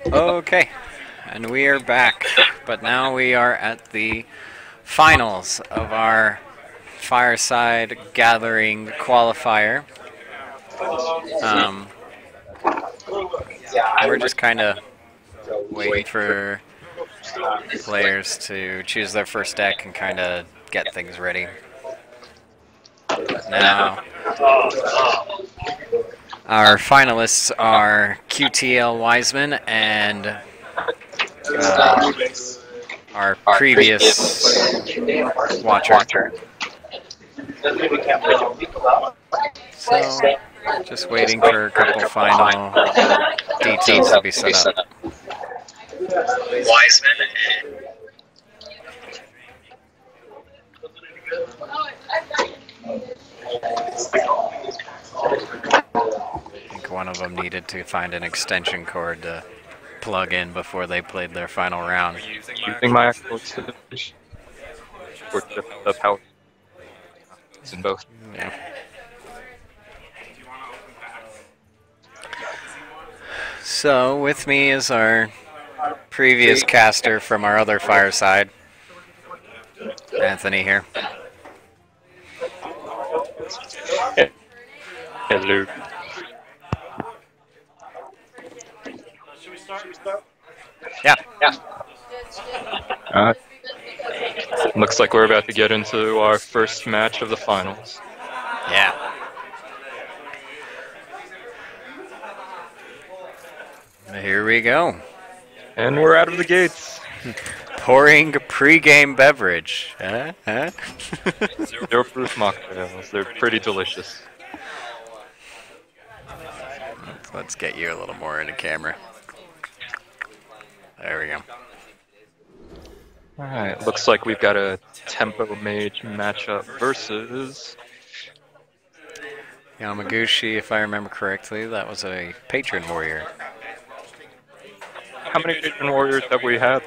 Okay, and we are back, but now we are at the finals of our Fireside Gathering Qualifier. We're just kind of waiting for players to choose their first deck and kind of get things ready. Now, our finalists are QTL Wiseman and our previous watcher. So, just waiting for a couple final details to be set up. Wiseman and I think one of them needed to find an extension cord to plug in before they played their final round. Using my actual switch or the power in both. Yeah. So with me is our previous caster from our other Fireside, Anthony here. Hello. Should we start? Yeah. Looks like we're about to get into our first match of the finals. Yeah. Here we go. And we're out of the gates. Pouring pre-game beverage. Huh? Zero proof mocktails. They're pretty delicious. Let's get you a little more in the camera. There we go. Alright, looks like we've got a Tempo Mage matchup versus... Yamaguchi, if I remember correctly, that was a Patron Warrior. How many Patron Warriors have we had?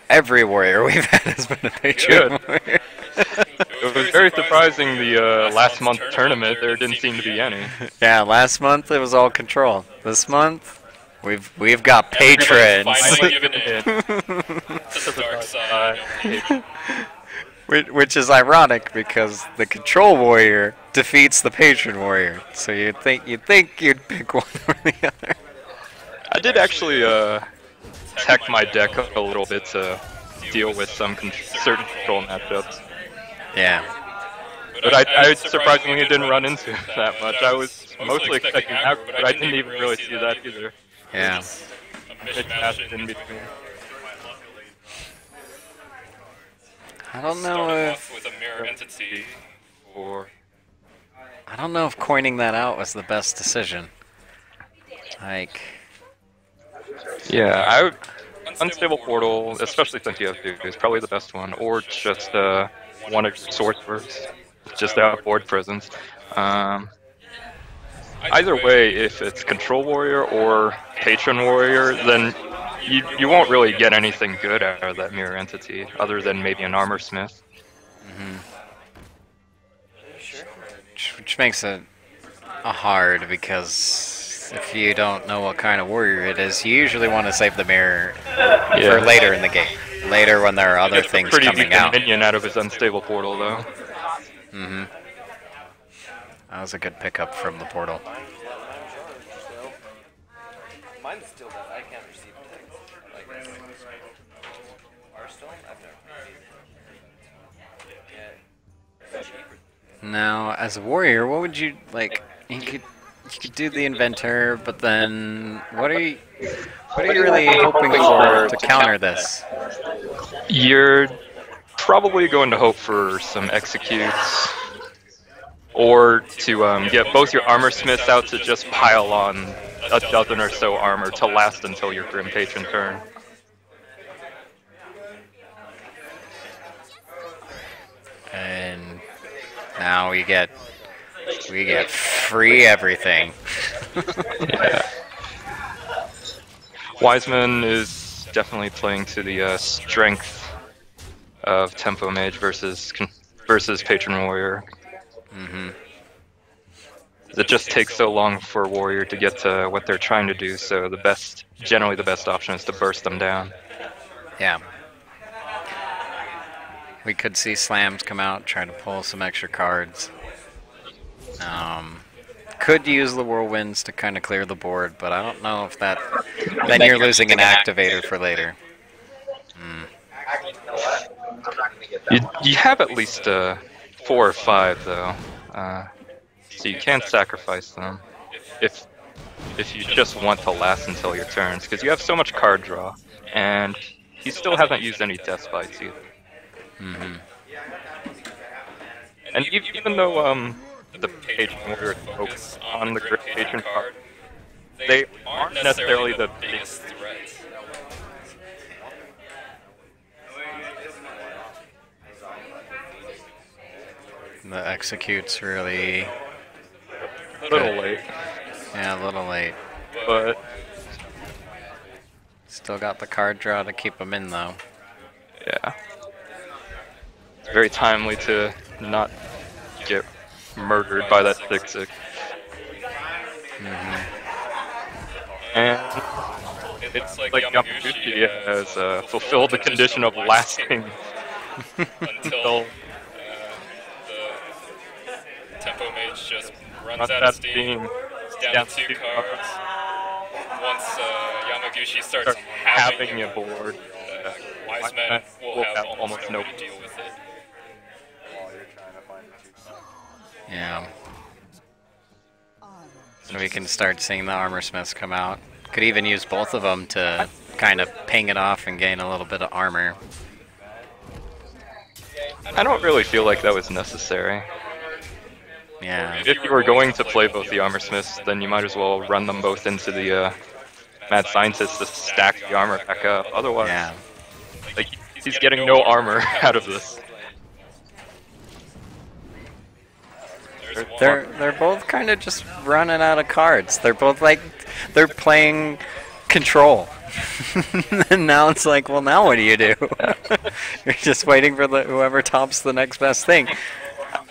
Every warrior we've had has been a Patron Warrior. It was very surprising the last month tournament, there didn't seem to be any. Yeah, last month it was all control. This month, we've got patrons. Finally given in to the dark side. Which is ironic because the control warrior defeats the patron warrior. So you'd think you'd pick one or the other. I did actually tech my deck a little bit to deal with some certain control matchups. Yeah. But I surprisingly didn't run into it that much. I was mostly expecting that, but I didn't even really see that either. Yeah. It passed in between. I don't know if with a mirror entity or I don't know if coining that out was the best decision. Like, yeah, Unstable Portal, especially since you have two, is probably the best one, or just one of Sorcerers, just out board presence. Either way, if it's Control Warrior or Patron Warrior, then you won't really get anything good out of that mirror entity, other than maybe an Armor Smith. which makes it hard because if you don't know what kind of warrior it is, you usually want to save the mirror for later in the game. Later when there are other things coming out. Pretty minion out of his Unstable Portal, though. That was a good pickup from the portal. Mine's still that I can't receive things. Like Hearthstone, I've never received it. Now, as a warrior, what would you like? You could do the inventor, but then what are you really hoping for to counter this? You're probably going to hope for some executes, or to get both your armor smiths out to just pile on a dozen or so armor to last until your Grim Patron turn. And now we get free everything. Yeah. Wiseman is definitely playing to the strength of Tempo Mage versus Patron Warrior. It just takes so long for a warrior to get to what they're trying to do, so generally the best option is to burst them down. Yeah. We could see slams come out, try to pull some extra cards. Could use the whirlwinds to kind of clear the board, but I don't know if that... Then you're losing an activator for later. You have at least 4 or 5, though. So you can sacrifice them if you just want to last until your turns, because you have so much card draw, and he still hasn't used any death spites either. And even though the patron warrior focus on the great patron card, they aren't necessarily the biggest threats. The execute's really... A little late. Yeah, a little late. But still got the card draw to keep them in, though. Yeah. It's very timely to not get murdered by that 6/6. And it's like Yamaguchi has fulfilled the condition of lasting until the Tempo Mage just runs out of steam, down to 2 cards. Once Yamaguchi starts having a board, Wise Men will have almost no deal with it. Yeah. So we can start seeing the armor smiths come out. Could even use both of them to kind of ping it off and gain a little bit of armor. I don't really feel like that was necessary. Yeah. If you were going to play both the armor smiths, then you might as well run them both into the mad scientist to stack the armor back up. Otherwise, Yeah. like, he's getting no armor out of this. They're both kind of just running out of cards. They're both like, they're playing control. And now it's like, well, now what do you do? You're just waiting for whoever tops the next best thing.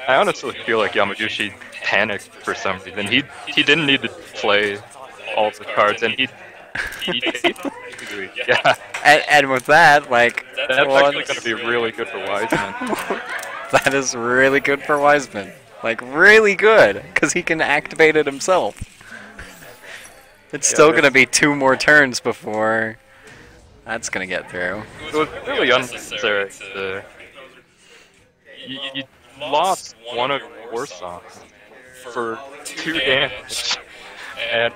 I honestly feel like Yamaguchi panicked for some reason. He didn't need to play all the cards, and he yeah. And with that, like, That's actually going to be really good for Wiseman. That is really good for Wiseman. Like, really good, because he can activate it himself. It's still going to be 2 more turns before that's going to get through. It was really unnecessary. You lost one of your war songs for 2 damage and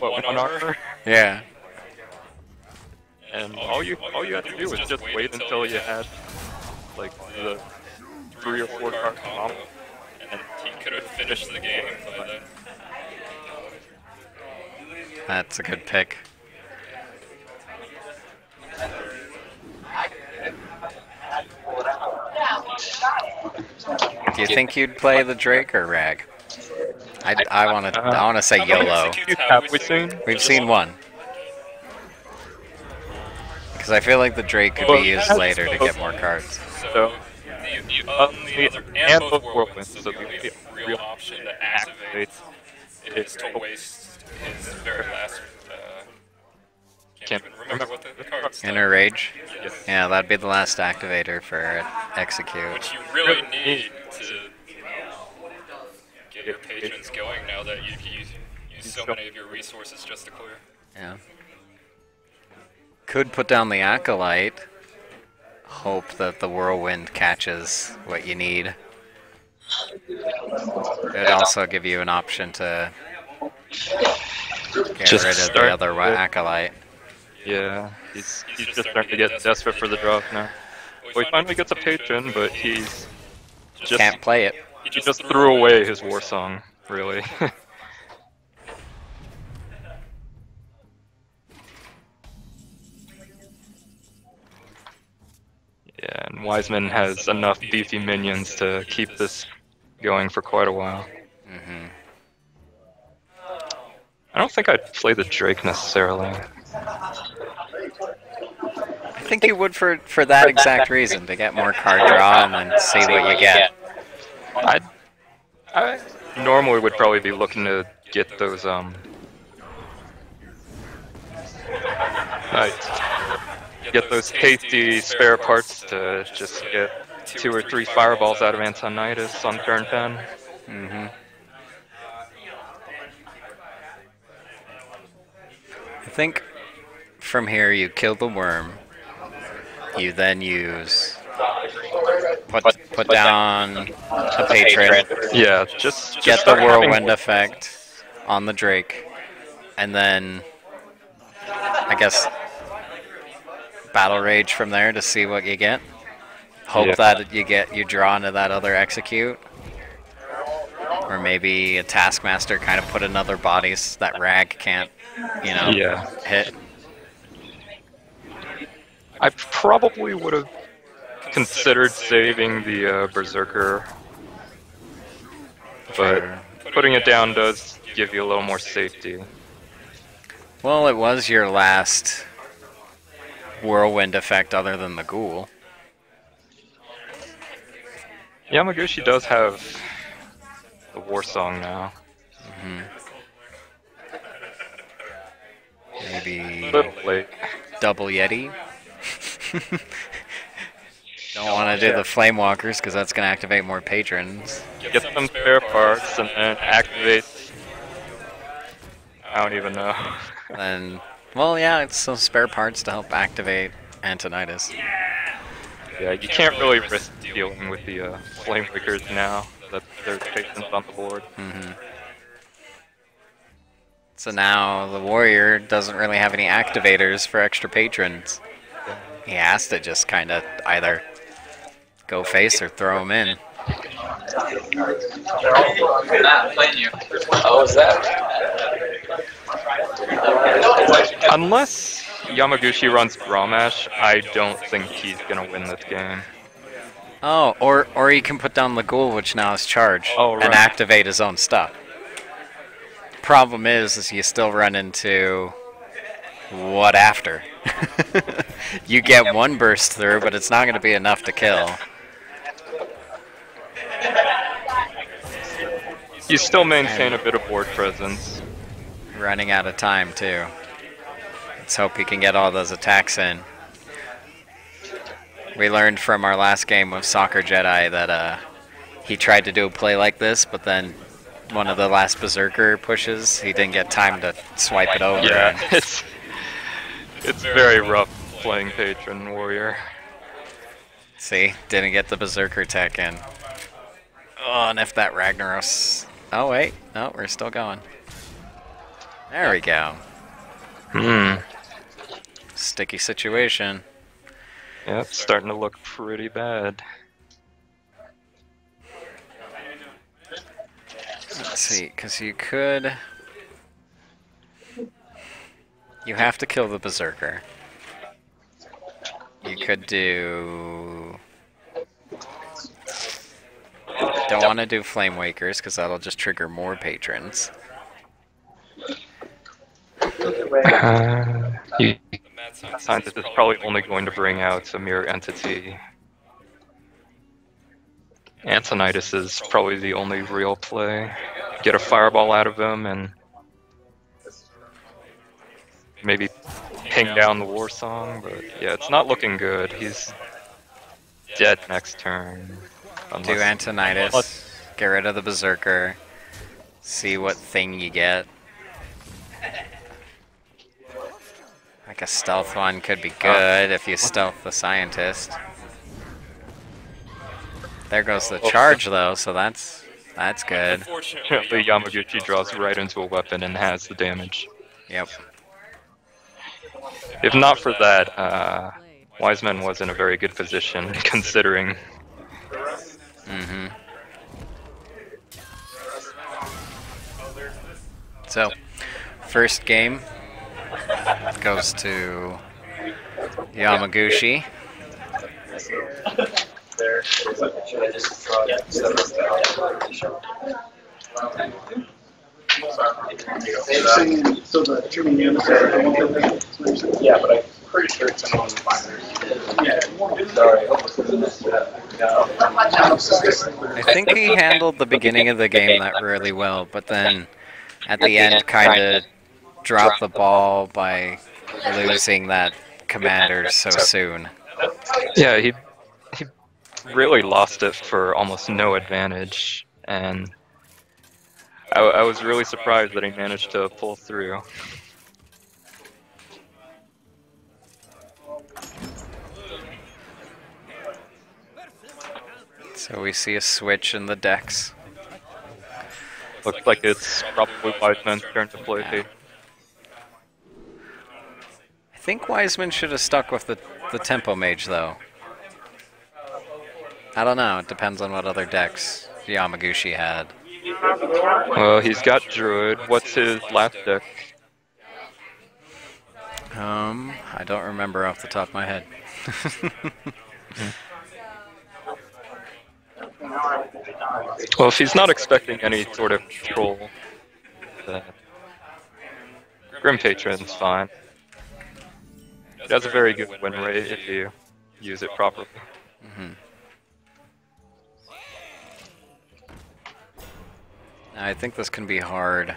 what, 1 armor? Yeah. And all you had to do was just wait until you had like the 3 or 4 card combo, and he could have finished the game by then. That's a good pick. Do you think you'd play the Drake or Rag? I want to say YOLO. Have we seen? We've seen one. Because I feel like the Drake could be used later to get more cards. So, the only other, and both whirlwinds, so the only real option to activate is to waste his very last, can't even remember what the card's Inner Rage? Yes. Yeah, that'd be the last activator for Execute. Which you really need to get your patrons going now that you've used so many of your resources just to clear. Yeah. Could put down the Acolyte. Hope that the Whirlwind catches what you need. It'd also give you an option to get Just rid of the other Acolyte. Yeah, he's just starting to get desperate for the drop now. Well, he finally gets a patron, but he's just Can't play it. he just threw away his war song, really. Yeah, and Wiseman has enough beefy minions to keep this going for quite a while. I don't think I'd play the Drake necessarily. I think you would for that exact reason, to get more card draw and then see what you get. normally would probably be looking to get those get those tasty spare parts to just get 2 or 3 fireballs out of Antonidas on turn 10. Mm-hmm. I think from here you kill the worm. You then use put down a patron. Yeah, just Get the start having- whirlwind effect on the Drake, and then I guess battle rage from there to see what you get. Hope that you draw into that other execute, or maybe a taskmaster kind of put another body so that rag can't, hit. I probably would have considered saving the Berserker, but putting it down does give you a little more safety. Well, it was your last whirlwind effect other than the ghoul. Yamaguchi does have the war song now. Mm-hmm. Maybe A little late. double Yeti. Don't want to do the flame walkers because that's going to activate more patrons. Get some spare parts and then activate. I don't even know. Then, well, yeah, it's some spare parts to help activate Antonidas. Yeah, you can't really risk dealing with the flame breakers now that there's patrons on the board. Mm-hmm. So now the warrior doesn't really have any activators for extra patrons. He has to just kind of either go face or throw him in. Unless Yamaguchi runs Brahmash, I don't think he's gonna win this game. Oh, or he can put down the ghoul, which now is charged, Oh, right. and activate his own stuff. Problem is you still run into what after? You get one burst through, but it's not going to be enough to kill. You still maintain a bit of board presence. Running out of time, too. Let's hope he can get all those attacks in. We learned from our last game with Soccer Jedi that he tried to do a play like this, but then one of the last Berserker pushes, he didn't get time to swipe it over. Yeah, it's very rough playing Patron Warrior. See, didn't get the Berserker tech in. Oh, and if that Ragnaros... Oh, wait. No, we're still going. There we go. Sticky situation. Yeah, it's starting to look pretty bad. Let's see, because you could... You have to kill the Berserker. You could do... Don't want to do Flame Wakers, because that'll just trigger more patrons. Scientist is probably only going to bring out a mirror entity. Antonidas is probably the only real play. Get a fireball out of him and maybe ping down the war song, but yeah, it's not looking good. He's dead next turn. Do Antonidas, get rid of the Berserker, see what thing you get. Like a stealth one could be good if you stealth the Scientist. There goes the charge though, so that's good. Unfortunately, Yamaguchi draws right into a weapon and has the damage. Yep. If not for that, Wiseman was in a very good position considering. Mm-hmm. So, first game goes to Yamaguchi. So the trimming units are, yeah, but I'm pretty sure it's an on the binder. Yeah, sorry. I think he handled the beginning of the game that really well, but then at the end kind of dropped the ball by losing that commander so soon. Yeah, he really lost it for almost no advantage, and I was really surprised that he managed to pull through. So we see a switch in the decks. Looks like it's probably Wiseman's turn to play. Yeah. I think Wiseman should have stuck with the Tempo Mage, though. I don't know. It depends on what other decks Yamaguchi had. Well, he's got Druid. What's his last deck? I don't remember off the top of my head. Well, if he's not expecting any sort of control, then Grim Patron's fine. It has a very good win rate if you use it properly. I think this can be hard.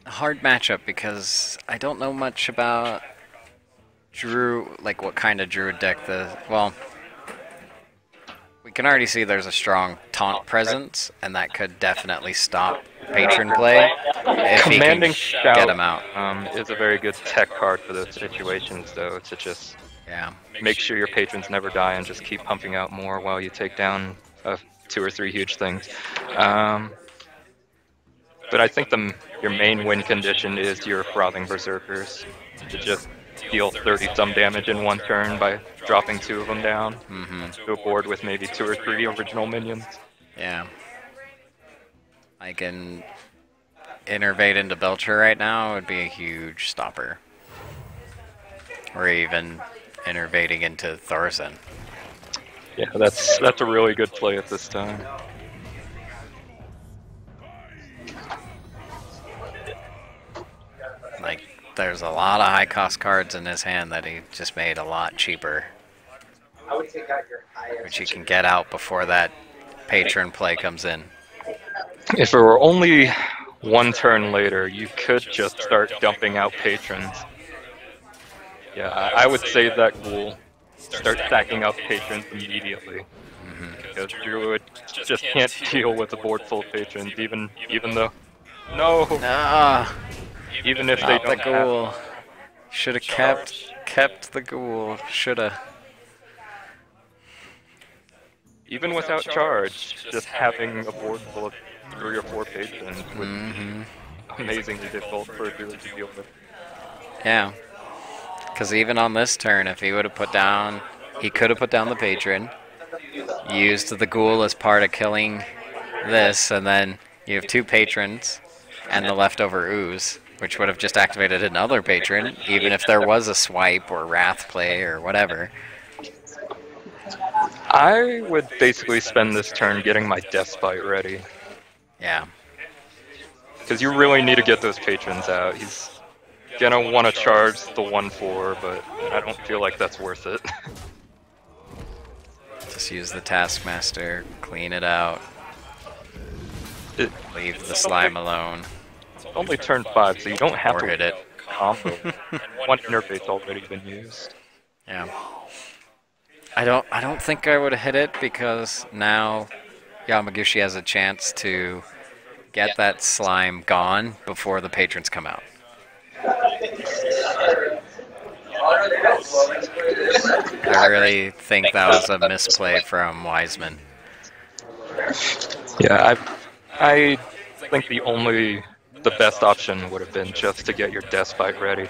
A hard matchup because I don't know much about like what kind of Druid deck well, we can already see there's a strong taunt presence, and that could definitely stop patron play if Commanding he can get him out. Is a very good tech card for those situations, though, to just make sure your patrons never die and just keep pumping out more while you take down 2 or 3 huge things. But I think your main win condition is your Frothing Berserkers, to just deal 30-some damage in one turn by dropping 2 of them down to a board with maybe 2 or 3 original minions. Yeah. I can innervate into Belcher right now would be a huge stopper. Or even innervating into Thorson. Yeah, that's a really good play at this time. Like, there's a lot of high-cost cards in his hand that he just made a lot cheaper. Which he can get out before that patron play comes in. If it were only 1 turn later, you could just start dumping out patrons. Yeah, I would save that ghoul. Start stacking up patrons immediately. Because Druid just can't deal with a board full of patrons, even though... No! Even if they don't the ghoul. Should have kept the ghoul. Shoulda. Even without charge, just having a board full of 3 or 4 patrons would be amazingly difficult for a Druid to deal with. Yeah. Because even on this turn, if he would have put down... He could have put down the patron, used the ghoul as part of killing this, and then you have 2 patrons and the leftover ooze, which would have just activated another patron, even if there was a swipe or wrath play or whatever. I would basically spend this turn getting my Death Bite ready. Yeah. Because you really need to get those patrons out. He's gonna want to charge the 1/4, but I don't feel like that's worth it. Just use the Taskmaster, clean it out, leave the slime alone. It's only turn 5, so you don't have Or to hit it. combo. One interface already been used. Yeah. I don't think I would have hit it because now Yamaguchi has a chance to get that slime gone before the patrons come out. I really think that was a misplay from Wiseman. Yeah, I think the best option would have been just to get your Death Bite ready.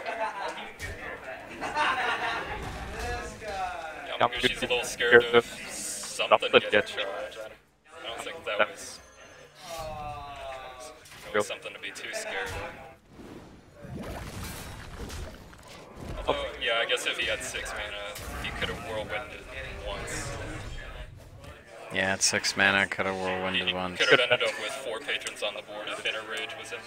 Yamaguchi's a little scared of something to get charged. I don't think that was something to be too scared of. Although, yeah, I guess if he had 6 mana, he could have whirlwinded once. Yeah, it's 6 mana, could have whirlwinded once. Could have ended up with 4 patrons on the board if Inner Rage was in there.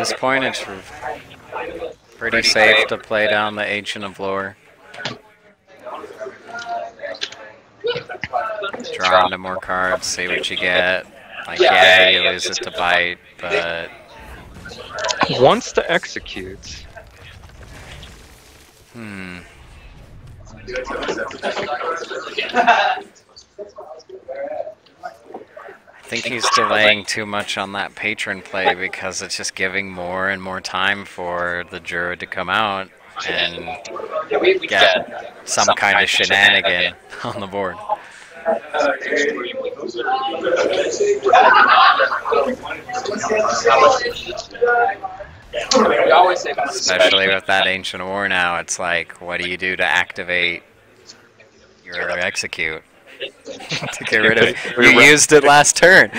this point, it's pretty safe to play down the Ancient of Lore. Draw into more cards, see what you get. Like, yeah, you lose it to bite, but... Wants to execute. I think he's delaying too much on that patron play because it's just giving more and more time for the Druid to come out and get some kind of shenanigan on the board. Especially with that Ancient War now, it's like, what do you do to activate your execute? To get rid of it. You used it last turn.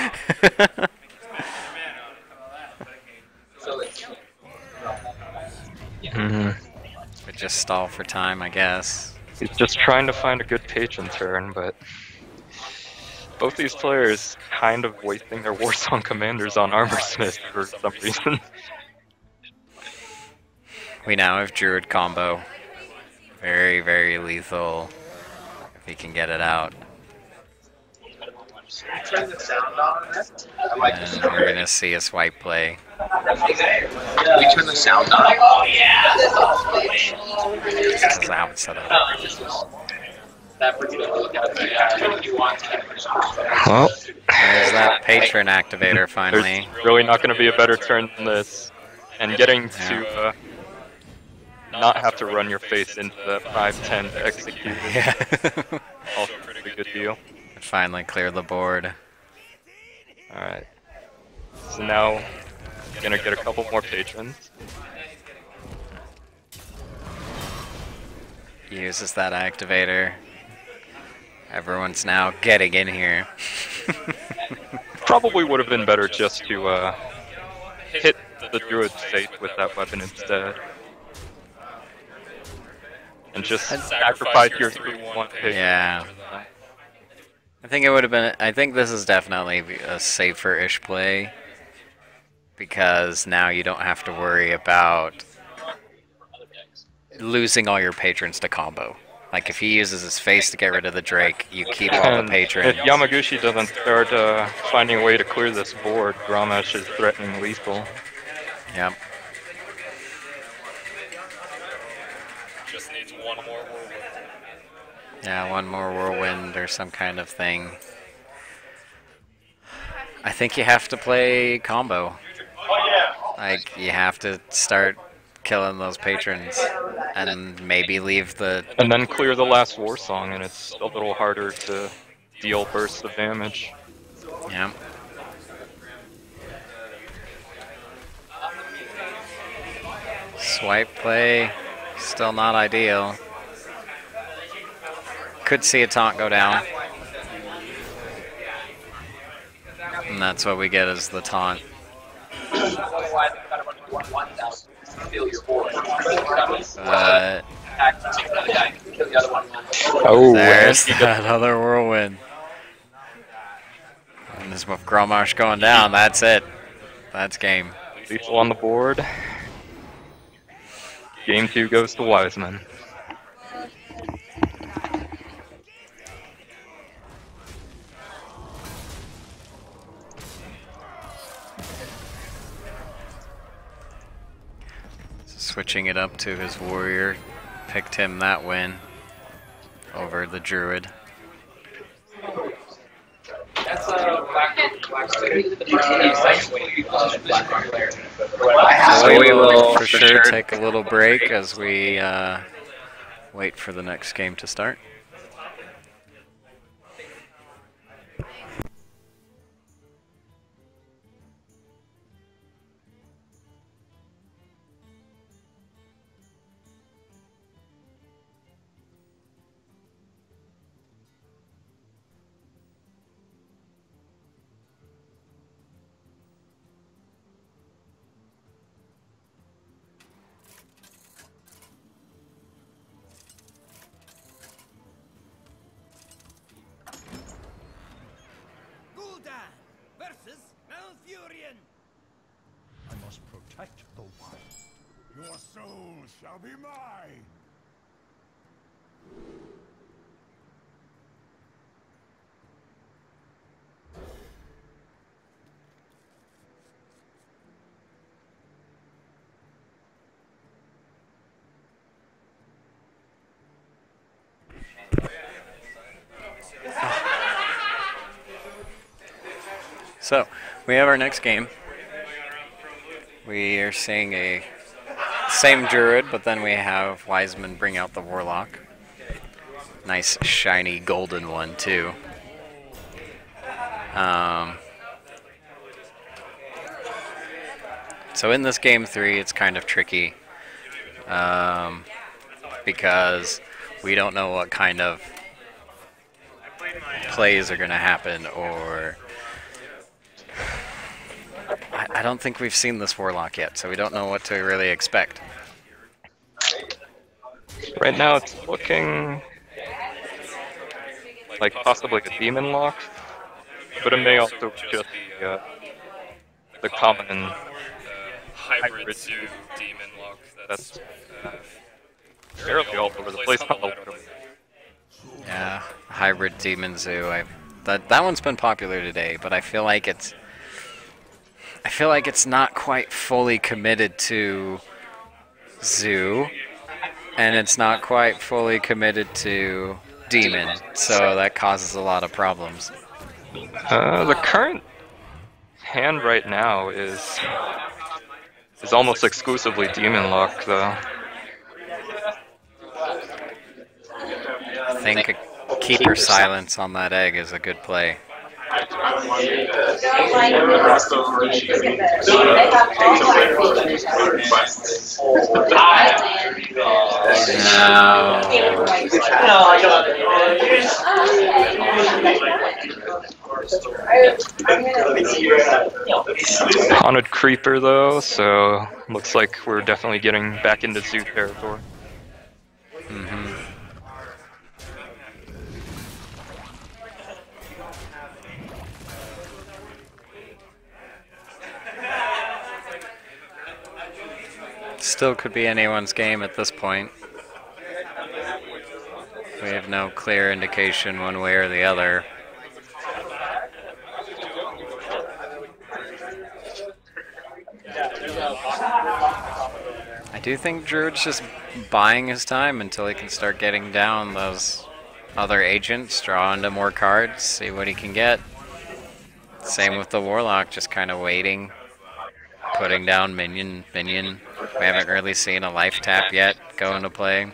But just stall for time, I guess. He's just trying to find a good patron turn, but both these players kind of wasting their Warsong commanders on Armor Smith for some reason. We now have Druid combo. Very, very lethal if he can get it out. Turn the sound on. And we're going to see a swipe play. We turn the sound on. Oh yeah. Because that would set up. Well, There's that patron activator finally. there's really not going to be a better turn than this. And getting to not have to run your face into that 5-10 to execute is Yeah. also a pretty good deal. Finally clear the board. Alright. So now, gonna get a couple more patrons. Uses that activator. Everyone's now getting in here. Probably would have been better just to hit the Druid's face with that weapon instead. And just sacrifice your 3-1 patron. Yeah. I think it would have been. I think this is definitely a safer-ish play because now you don't have to worry about losing all your patrons to combo. Like if he uses his face to get rid of the Drake, you keep all the patrons. If Yamaguchi doesn't start finding a way to clear this board, Grommash is threatening lethal. Yep. Just needs one more whirlwind. Yeah, one more whirlwind or some kind of thing. I think you have to play combo. Like, you have to start killing those patrons and maybe leave the... And then clear the last war song, and it's a little harder to deal bursts of damage. Yeah. Swipe play, still not ideal. Could see a taunt go down. And that's what we get as the taunt. Oh, There's that other whirlwind. And this with Grommash going down, that's it. That's game. lethal on the board. Game 2 goes to Wiseman. Switching it up to his warrior, picked him that win over the druid. So we will for sure take a little break as we wait for the next game to start. Your soul shall be mine. So, we have our next game. We are seeing a same druid, but then we have Wiseman bring out the warlock. Nice shiny golden one too. So in this game 3, it's kind of tricky because we don't know what kind of plays are going to happen, or I don't think we've seen this warlock yet, so we don't know what to really expect. Right now it's looking like possibly a demon lock, but it may also just be the common hybrid zoo demon lock that's fairly all over the place. Yeah, hybrid demon zoo. That one's been popular today, but I feel like it's not quite fully committed to zoo, and it's not quite fully committed to demon, so that causes a lot of problems. The current hand right now is almost exclusively demon lock, though. I think a keeper silence on that egg is a good play. Haunted creeper though, so looks like we're definitely getting back into zoo territory. Still could be anyone's game at this point. We have no clear indication one way or the other. I do think Druid's just buying his time until he can start getting down those other agents, draw into more cards, see what he can get. Same with the Warlock, just kind of waiting, putting down minion. We haven't really seen a life tap yet go into play.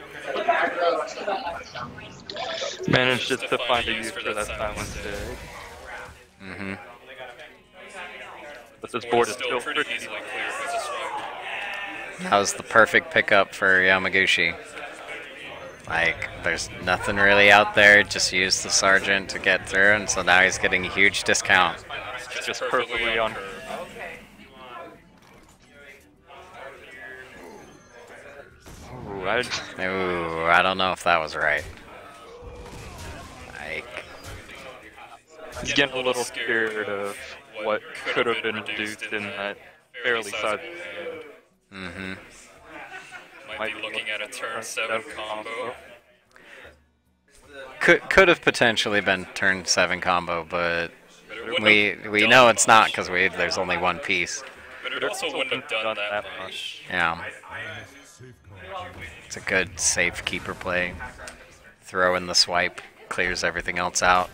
Managed just to find a use for that silence dig. But this board is still pretty easily clear with a swipe. That was the perfect pickup for Yamaguchi. Like, there's nothing really out there, just use the Sergeant to get through, and so now he's getting a huge discount. Just perfectly on. Ooh, I don't know if that was right. Like, he's getting a little scared of what could have been reduced in that fairly sizable hand. Might be looking at a turn 7 combo. Could have potentially been turn 7 combo, but we know it's not because there's only one piece. But it also wouldn't have done that much. Yeah. It's a good safe keeper play. Throw in the swipe, clears everything else out.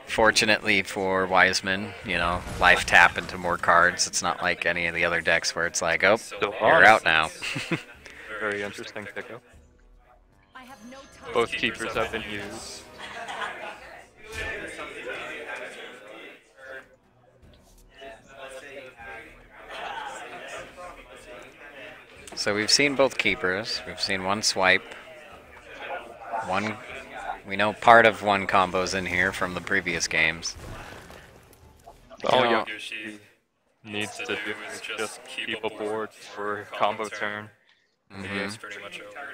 Fortunately for Wiseman, you know, life tap into more cards. It's not like any of the other decks where it's like, oh, you're out now. Very interesting pickup. Both keepers have been used. So we've seen both keepers. We've seen one swipe. We know part of one combos in here from the previous games. All Yamaguchi needs to do is just keep a board for combo turn. The game's pretty much over.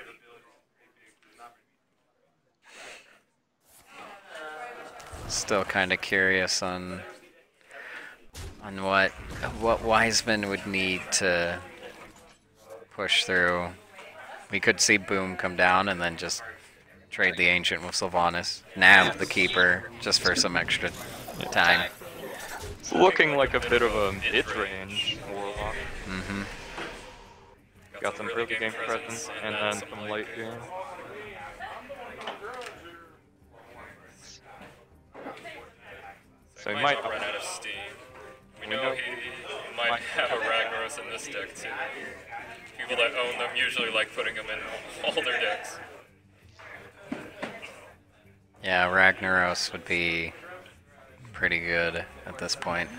Still kind of curious on what Wiseman would need to push through. We could see Boom come down and then just trade the Ancient with Sylvanas. Nab the Keeper just for some extra time. It's looking like a bit of a mid-range Warlock. Mm-hmm. Got some early game presence and then some late game. So he might run out of steam. We know he might have a Ragnaros in this deck too. People that own them usually like putting them in all their decks. Yeah, Ragnaros would be pretty good at this point.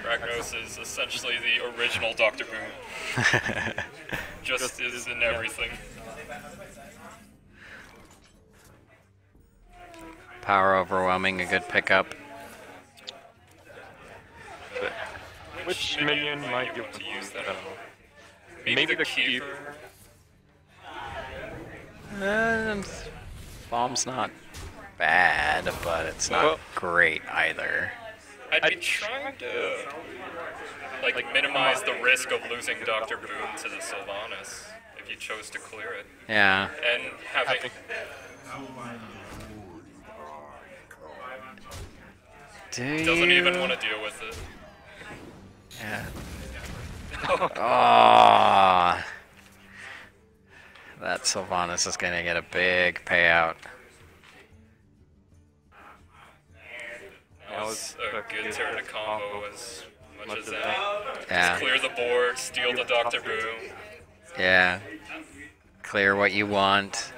Ragnaros is essentially the original Dr. Boom. Just is in everything. Power Overwhelming, a good pickup. Which minion might you want to use that on? Maybe the Keeper. Bomb's not bad, but it's not great either. I'd be trying to like minimize the risk of losing Dr. Boom to the Sylvanas if you chose to clear it. Yeah. And having doesn't even want to deal with it. Yeah. Oh, that Sylvanas is gonna get a big payout. That was a good turn to combo as much as that. Yeah. Just clear the board, steal the Dr. Boom. Yeah. Clear what you want.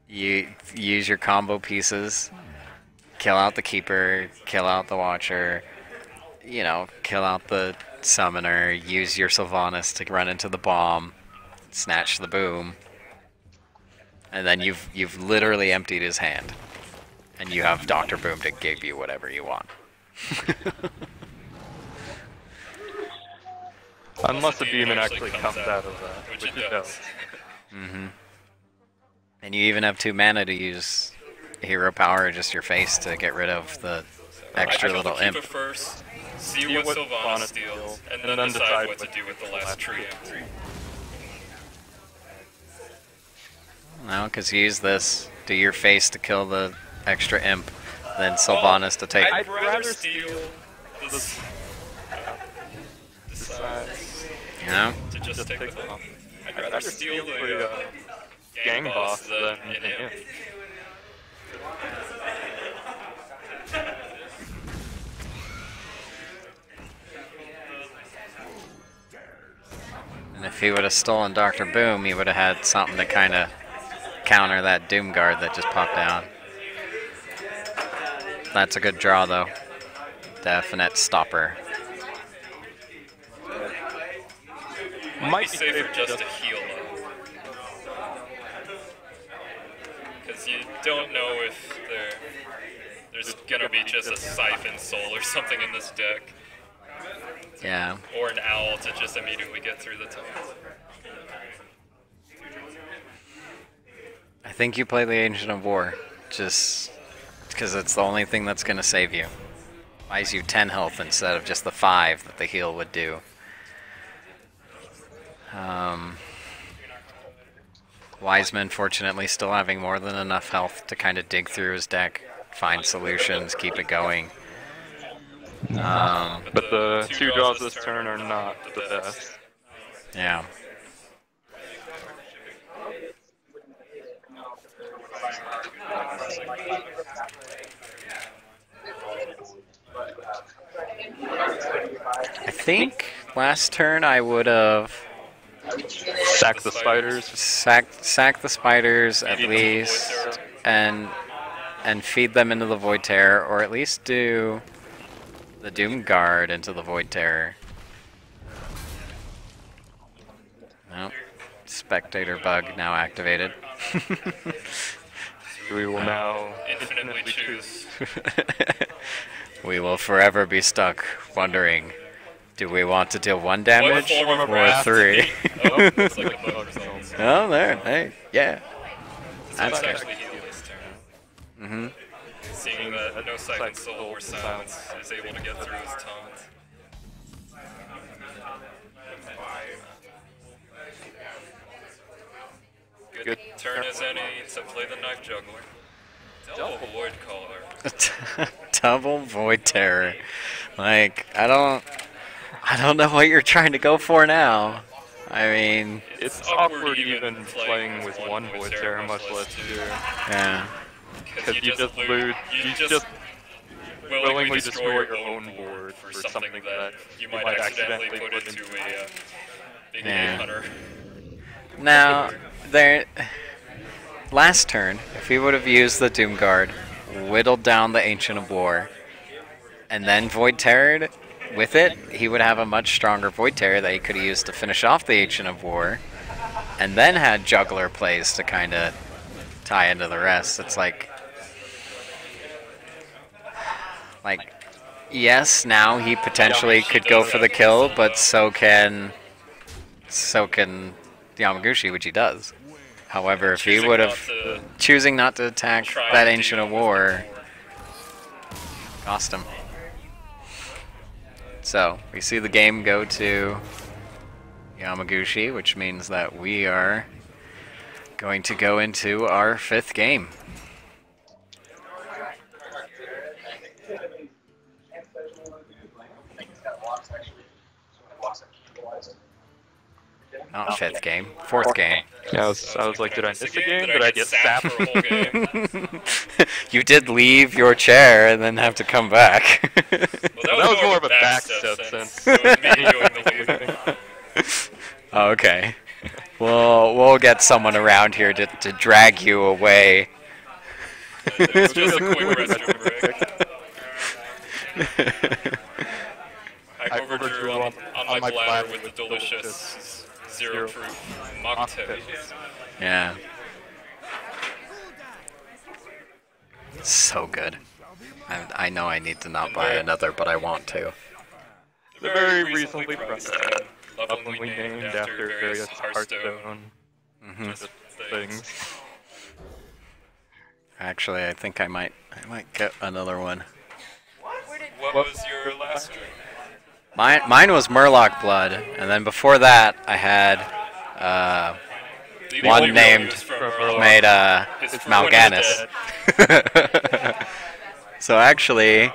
You use your combo pieces. Kill out the Keeper. Kill out the Watcher. You know, kill out the Summoner. Use your Sylvanas to run into the bomb. Snatch the Boom. And then you've literally emptied his hand. And you have Dr. Boom to give you whatever you want. Unless the demon actually comes out of that, which it does. Mm-hmm. And you even have 2 mana to use hero power, just your face, to get rid of the extra little imp. First, see what Sylvanas steals, and then decide what to do with the last tree. No, because you use this, do your face to kill the extra imp, then Sylvanas to take. I'd rather steal this. You know? To just take the bomb. I'd rather steal the gang boss than an imp. And if he would have stolen Dr. Boom, he would have had something to kind of counter that Doom Guard that just popped down. That's a good draw, though. Definite stopper. Might be safer just to heal up. Because you don't know if there's gonna be just a Siphon Soul or something in this deck. Yeah. Or an Owl to just immediately get through the taunts. I think you play the Ancient of War, just because it's the only thing that's going to save you. Buys you 10 health instead of just the 5 that the heal would do. Wiseman, fortunately, still having more than enough health to kind of dig through his deck, find solutions, keep it going. But the 2 draws this turn are not the best. Yeah. I think last turn I would have Sack the spiders. sack the spiders at least, and feed them into the Void Terror, or at least do the Doom Guard into the Void Terror. Nope. Spectator bug now activated. We will now Infinitely choose. We will forever be stuck wondering, do we want to deal 1 damage or 3? Oh, it's like a bug results. Oh, there. Hey, yeah. That's good. actually heal this turn. Mm-hmm. Seeing that no Siphon Soul or Silence is able to get through his taunt. Good turn as any to play the Knife Juggler. Double Void Caller. Double Void Terror. Like, I don't know what you're trying to go for now. I mean, It's awkward even playing with one Void Terror, much less two. yeah. Because you just willingly destroy your own board for something that you might accidentally put into a big Yeah. hunter. Now, last turn, if he would have used the Doom Guard, whittled down the Ancient of War, and then Void Terrored with it, he would have a much stronger Void Terror that he could have used to finish off the Ancient of War, and then had Juggler plays to kind of tie into the rest. It's like, yes, now he potentially could go for the kill, but so can Yamaguchi, which he does. However, if he would have choosing not to attack that Ancient of War, cost him. So we see the game go to Yamaguchi, which means that we are going to go into our 5th game. Not 5th game, 4th game. Yeah, I was like, did I miss a game? Did I get sapped for a whole game? You did leave your chair and then have to come back. Well, that was more of a backstep sense. It was me doing the leaving. Okay. We'll get someone around here to drag you away. It was just a quick restroom break. I overdrew on my bladder with the delicious zero-proof mocktails. Yeah. So good. I know I need to not buy another, but I want to. They're very reasonably priced, lovingly named after various Hearthstone things. Actually, I think I might get another one. What was your last drink? Mine was Murloc Blood, and then before that I had one named made Mal'Ganis. So actually,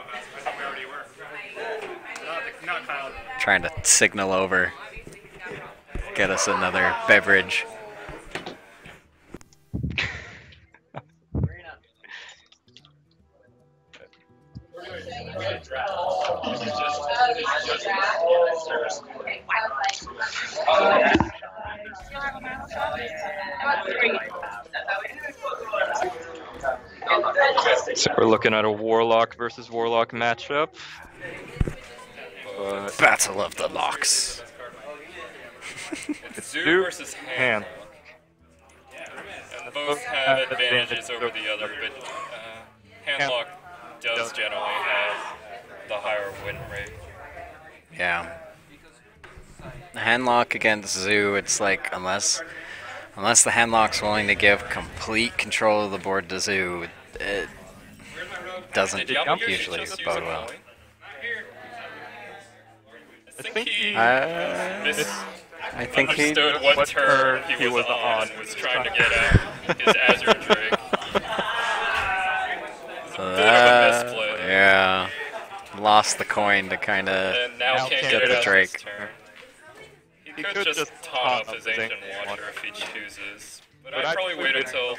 trying to signal over, get us another beverage. So we're looking at a Warlock versus Warlock matchup. Battle of the Locks. It's Zoo versus Hand. And both have advantages over the other, but Handlock does generally have the higher win rate. Yeah. Handlock against Zoo, it's like unless the Handlock's willing to give complete control of the board to Zoo, it doesn't usually bode well. I think he understood what turn he was on, was trying to get out his Azure Drake. So Bit of a misplay. yeah, lost the coin to kind of And now can't get get the it Drake. His turn. He could just taunt up his Ancient Wander if he chooses. But I'd probably wait until...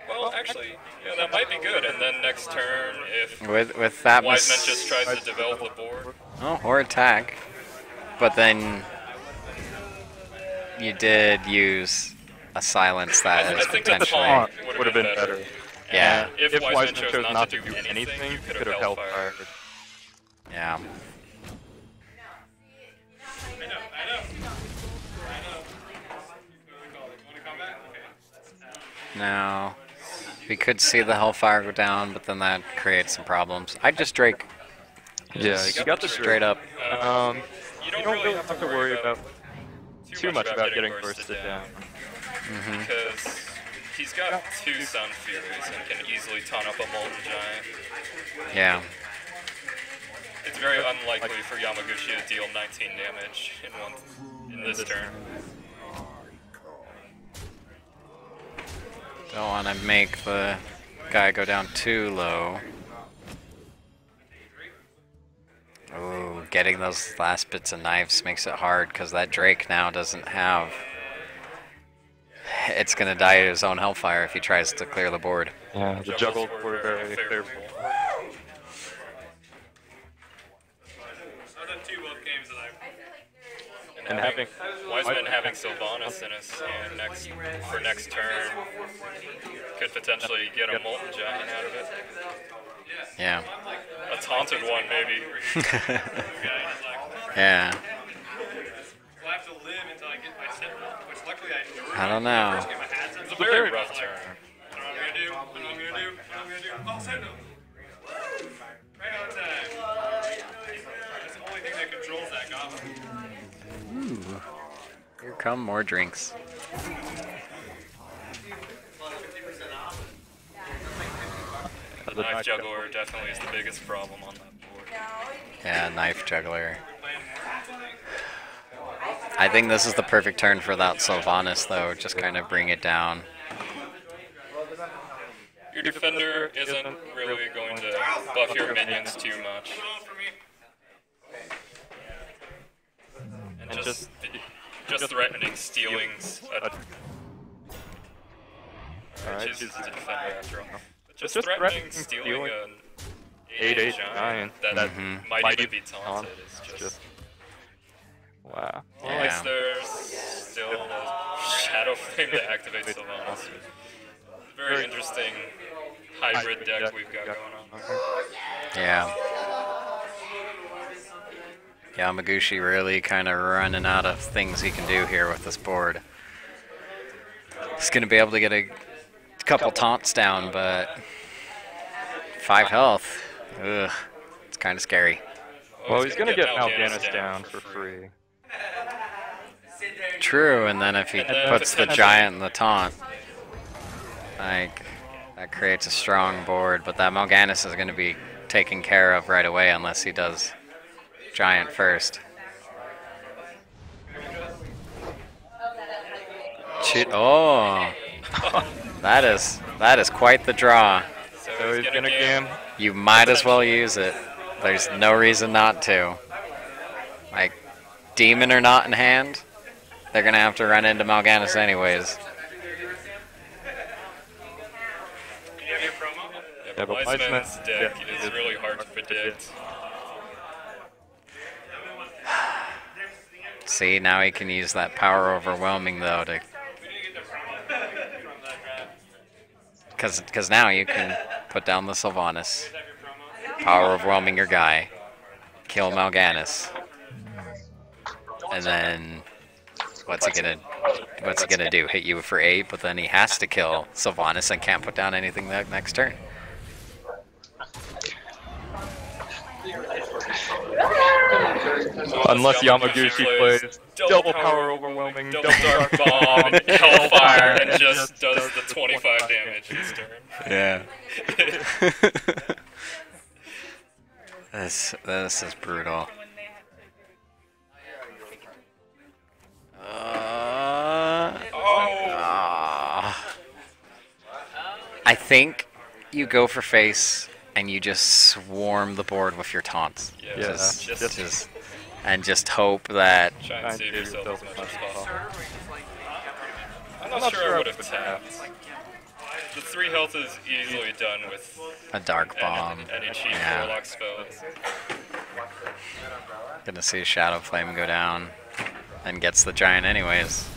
Well, actually, yeah, that might be good. And then next turn, if With that Wiseman just tries to develop the board. Oh, or attack. But then you did use a silence that I is think the potentially... taunt Would have been better. Yeah. If Wiseman chose not to do anything, you could have Hellfire. Yeah. Now, we could see the Hellfire go down, but then that creates some problems. I'd just Drake. Yeah, you got the Straight up. You don't really have to worry about too much about getting bursted down. Because he's got 2 Sun Furies and can easily taunt up a Molten Giant. Yeah. It's very unlikely for Yamaguchi to deal 19 damage in this turn. Don't want to make the guy go down too low. Ooh, getting those last bits of knives makes it hard because that Drake now doesn't have... It's going to die at his own Hellfire if he tries to clear the board. Yeah, the juggles were very favorable. And having Wiseman having Sylvanas in his hand for next turn could potentially get a Molten Giant out of it. Yeah. A taunted one, maybe. Yeah. I don't know. It's a very rough turn. Ooh. Here come more drinks. The knife juggler definitely is the biggest problem on that board. Yeah, knife juggler. I think this is the perfect turn for that Sylvanas, though. Just kind of bring it down. Your defender isn't really going to buff your minions too much. And just threatening stealings. Alright, chooses the defender after all. Just threatening stealing an 8/8 giant that might even be taunted is just... Wow. Well, at least there's still a Shadow Flame that activates the Sylvanas. Very interesting hybrid deck we've got going on. Yeah. Yamaguchi really kind of running out of things he can do here with this board. He's going to be able to get a couple taunts down, but 5 health. Ugh. It's kind of scary. Well, he's going to get Mal'Ganis down for free. True, and then if he puts the giant in the taunt, like, that creates a strong board, but that Mal'Ganis is going to be taken care of right away unless he does giant first. Oh, that is quite the draw. So he's going to game. You might as well use it. There's no reason not to. Like, demon or not in hand, they're going to have to run into Mal'Ganis anyways. Yeah, but Wiseman's deck is really hard to predict. See, now he can use that power overwhelming though to... Because now you can put down the Sylvanas, power overwhelming your guy, kill Mal'Ganis, and then what's he gonna do? Hit you for 8, but then he has to kill Sylvanas and can't put down anything that next turn. Unless Yamaguchi plays double power overwhelming, double dark bomb, and Hellfire, and just does the 25 damage this turn. Yeah. This is brutal. I think you go for face and you just swarm the board with your taunts. Yeah, and just hope that... Try and save yourself as much as possible. I'm not sure I would have tapped. The 3 health is easily done with a dark bomb. Any cheap warlock spells. Gonna see Shadow Flame go down and gets the giant anyways.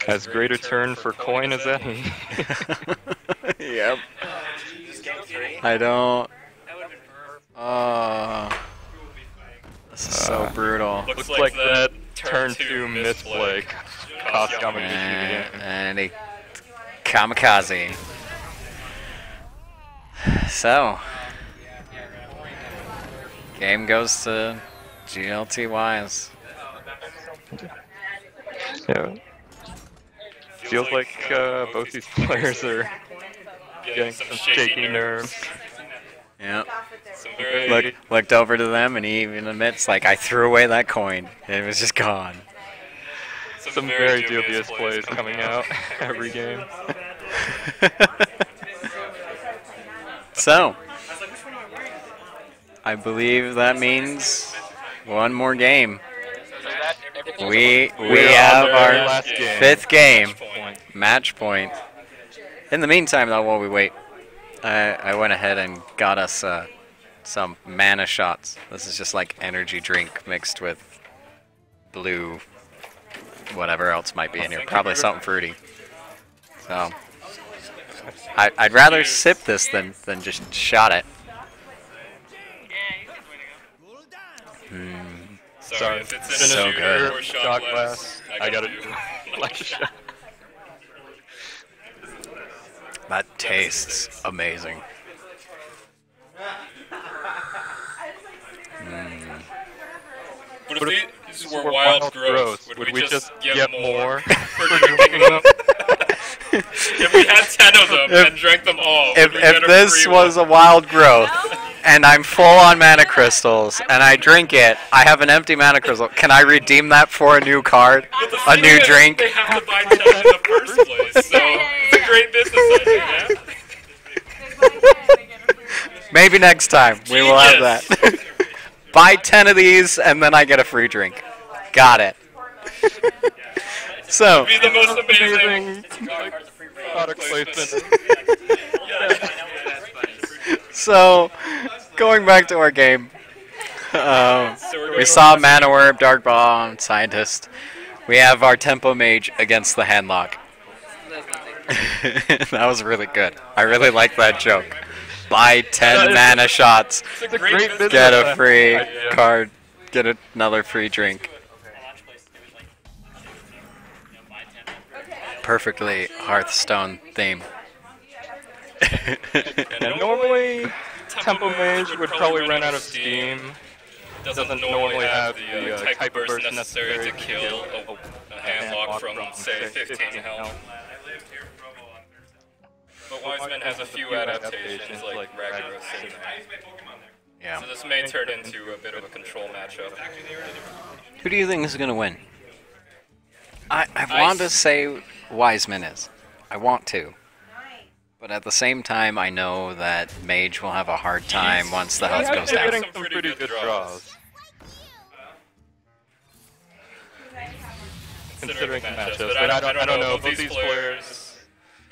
As great a turn for coin as any. Yep. I don't... this is so brutal. Looks like that turn 2 misplay cost Yamaguchi the game. And he... Kamikaze. So... Game goes to GLTYs. Yeah. Feels like both these players are getting some shaky nerves. Yeah. Some very Looked over to them, and he even admits, like, I threw away that coin. It was just gone. Some very dubious plays coming out every game. So, I believe that means one more game. We have our last game. 5th game, Point. match point. In the meantime, though, while we wait, I went ahead and got us some mana shots. This is just like energy drink mixed with blue, whatever else might be in here. Probably something fruity. So, I'd rather sip this than just shot it. sorry if it's in So a shooter good. or shot glass. I gotta do Like a shot. That tastes amazing. But if these were wild growth, would we just get more for drinking them? If we had 10 of them and drank them all, would we get If a this free was a one? wild growth, and I'm full on mana crystals, and I drink it, I have an empty mana crystal. Can I redeem that for a new card, But the a thing new is, drink? They have to buy 10 in the first place, so it's a great business idea, yeah? Maybe next time we will have Genius. that. Buy 10 of these, and then I get a free drink. Got it. So, Be the most amazing Amazing product placement. so going back to our game, we saw Mana Orb, Dark Bomb, Scientist. We have our Tempo Mage against the Handlock. That was really good. I really like that joke. Buy 10 mana shots, It's a great business get a free idea. card, get another free drink. Perfectly Hearthstone theme. And normally, Tempo Mage would probably run out of steam. Doesn't normally have the type of burst necessary to kill a handlock from, say, 15 health. But Wiseman has a few adaptations like Ragnaros and Yeah. so this may turn into a bit of a control matchup. Who do you think is going to win? I want to say Wiseman is. I want to. But at the same time, I know that Mage will have a hard time once the health goes They're down. getting some pretty good draws. Considering the matchups, But but I don't know. both these players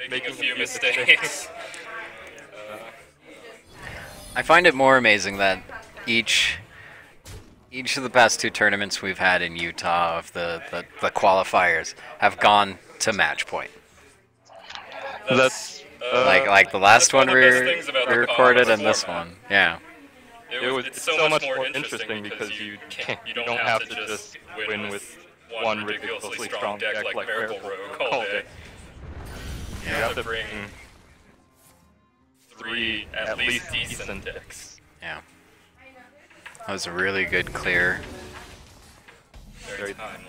making a few mistakes. I find it more amazing that each of the past 2 tournaments we've had in Utah of the qualifiers have gone to match point. That's Like the last that's one one of the we best things about the recorded qualifier and this format. one. Yeah. It's so much more interesting because you don't have to just win with one ridiculously strong deck like Miracle Rogue all day. You have to bring 3 at least decent decks. Yeah. That was a really good clear. Very timely.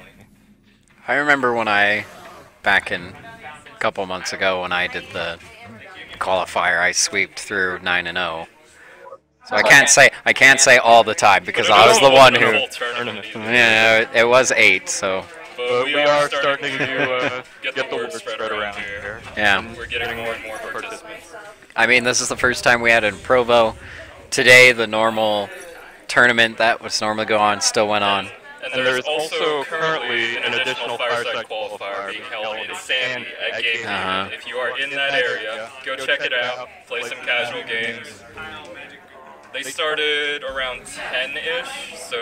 I remember when back in a couple months ago when I did the qualifier, I sweeped through 9-0. So I can't say all the time because I was the one who. whole tournament. Yeah, it was 8. So But we are starting to get the word spread around here. yeah. We're getting more and more participants. I mean, this is the first time we had it in Provo. Today, the normal tournament that was normally go on still went on. And there's also currently an additional Fireside qualifier being held in Sandy at Game Uh-huh. Haven. If you are in that area, go check it out, play some casual games. They started around 10-ish, so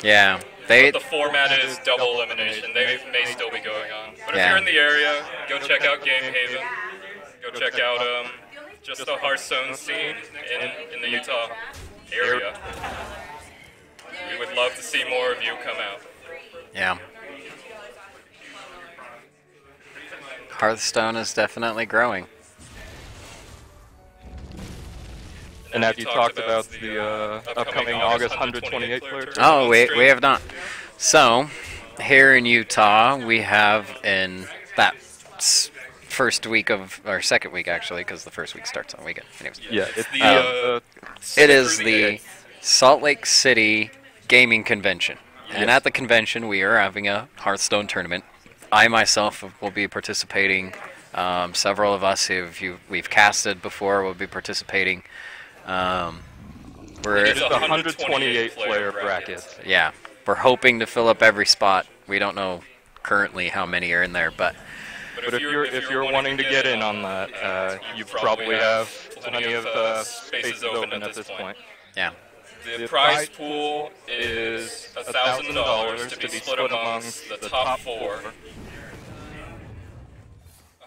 Yeah, but the format is double elimination. They may still be going on. But if Yeah. you're in the area, go check out Game Haven. Go check out just the Hearthstone scene in the Utah area. We would love to see more of you come out. Yeah. Hearthstone is definitely growing. And have you talked about the upcoming August 128th player? Oh, we have not. So, here in Utah, we have in that first week of, or second week actually, because the first week starts on weekend. Anyways. Yeah, it's The It is the Salt Lake City Gaming Convention. And at the convention, we are having a Hearthstone tournament. I myself will be participating. Several of us we've casted before will be participating. It's a 128 player bracket. Yeah, we're hoping to fill up every spot. We don't know currently how many are in there, but if you're wanting to get in on that, you probably have plenty of spaces open at this point. Yeah. The prize pool is $1,000 to be split amongst the top 4.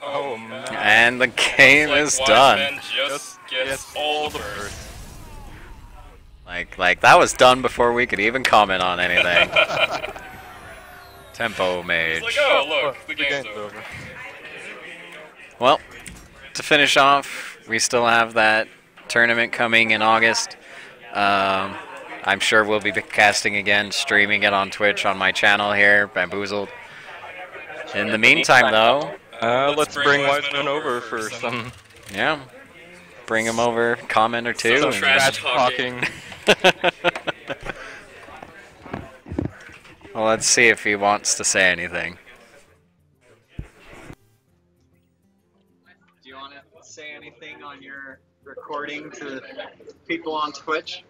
Oh man! And the game is done. Just gets all the birds. Like that was done before we could even comment on anything. Tempo Mage. It's like, oh look, the game's over. Well, to finish off, we still have that tournament coming in August. I'm sure we'll be casting again, streaming it on Twitch on my channel here, Bamboozled. In the meantime, though, let's bring Wiseman over for some. Yeah, bring him over, comment or two. Some trash talking. Well, let's see if he wants to say anything. Do you want to say anything on your recording to people on Twitch?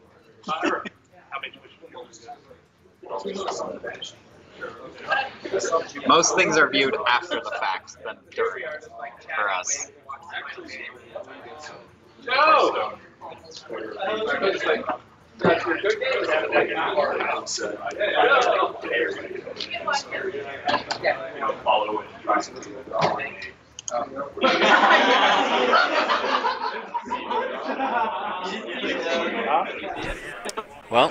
Most things are viewed after the fact than during for us. No! Well,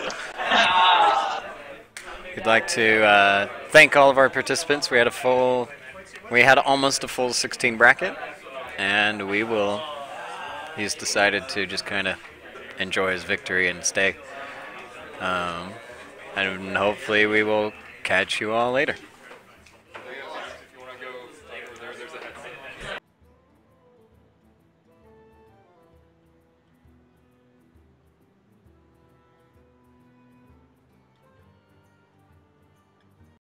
we'd like to thank all of our participants. We had almost a full 16 bracket, and he's decided to just kind of enjoy his victory and stay. And hopefully we will catch you all later.